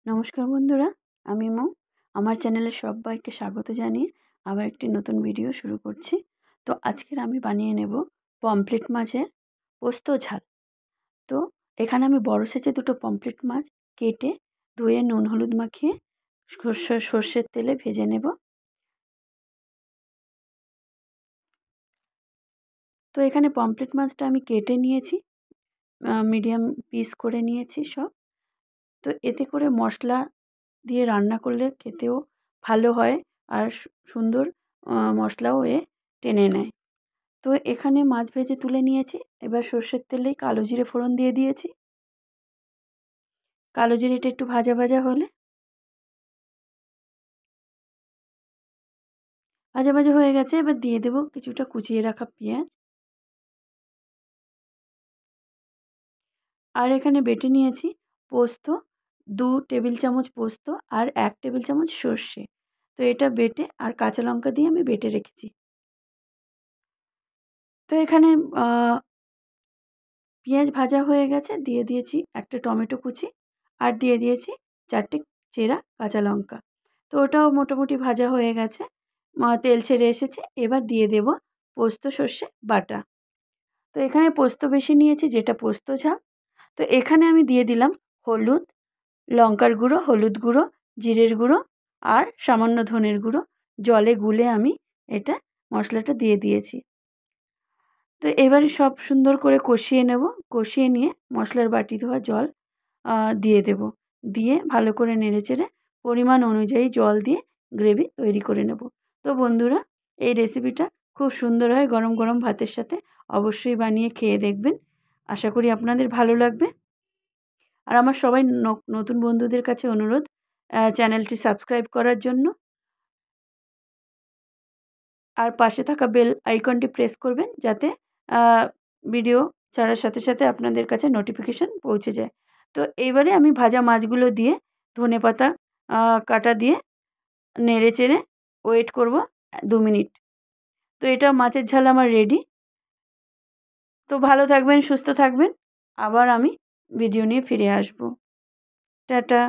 নমস্কার বন্ধুরা, আমি মৌ। আমার চ্যানেলে সবাইকে স্বাগত জানিয়ে আবার একটি নতুন ভিডিও শুরু করছি। তো আজকের আমি বানিয়ে নেব পমফ্রেট মাছের পোস্ত ঝাল। তো এখানে আমি বড় সাইজে দুটো পমফ্রেট মাছ কেটে ধুয়ে নুন হলুদ মাখিয়ে সর্ষের তেলে ভেজে নেব। তো এখানে পমফ্রেট মাছটা আমি কেটে নিয়েছি, মিডিয়াম পিস করে নিয়েছি সব। তো এতে করে মশলা দিয়ে রান্না করলে খেতেও ভালো হয় আর সুন্দর মশলাও টেনে নেয়। তো এখানে মাছ ভেজে তুলে নিয়েছি। এবার সর্ষের তেলেই কালো জিরে ফোড়ন দিয়ে দিয়েছি। কালো জিরেটা একটু ভাজা ভাজা হলে ভাজা ভাজা হয়ে গেছে, এবার দিয়ে দেবো কিছুটা কুচিয়ে রাখা পেঁয়াজ। আর এখানে বেটে নিয়েছি পোস্ত, 2 টেবিল চামচ পোস্ত আর 1 টেবিল চামচ সর্ষে। তো এটা বেটে আর কাঁচা লঙ্কা দিয়ে আমি বেটে রেখেছি। তো এখানে পেঁয়াজ ভাজা হয়ে গেছে, দিয়ে দিয়েছি একটা টমেটো কুচি আর দিয়ে দিয়েছি 4টে চেরা কাঁচা লঙ্কা। তো ওটাও মোটামুটি ভাজা হয়ে গেছে, তেল ছেড়ে এসেছে। এবার দিয়ে দেব পোস্ত সর্ষে বাটা। তো এখানে পোস্ত বেশি নিয়েছি, যেটা পোস্ত ঝাল। তো এখানে আমি দিয়ে দিলাম হলুদ, লঙ্কার গুঁড়ো, হলুদ গুঁড়ো, জিরের গুঁড়ো আর সামান্য ধনের গুঁড়ো। জলে গুলে আমি এটা মশলাটা দিয়ে দিয়েছি। তো এবারে সব সুন্দর করে কষিয়ে নেব। কষিয়ে নিয়ে মশলার বাটি ধোয়া জল দিয়ে দেব। দিয়ে ভালো করে নেড়েচেড়ে পরিমাণ অনুযায়ী জল দিয়ে গ্রেভি তৈরি করে নেব। তো বন্ধুরা, এই রেসিপিটা খুব সুন্দর হয় গরম গরম ভাতের সাথে। অবশ্যই বানিয়ে খেয়ে দেখবেন। আশা করি আপনাদের ভালো লাগবে। আর আমার সবাই নতুন বন্ধুদের কাছে অনুরোধ, চ্যানেলটি সাবস্ক্রাইব করার জন্য। আর পাশে থাকা বেল আইকনটি প্রেস করবেন, যাতে ভিডিও ছাড়ার সাথে সাথে আপনাদের কাছে নোটিফিকেশান পৌঁছে যায়। তো এইবারে আমি ভাজা মাছগুলো দিয়ে ধনেপাতা কাটা দিয়ে নেড়েচেড়ে ওয়েট করব 2 মিনিট। তো এটা মাছের ঝাল আমার রেডি। তো ভালো থাকবেন, সুস্থ থাকবেন। আবার আমি ভিডিও নিয়ে ফিরে আসব। টাটা।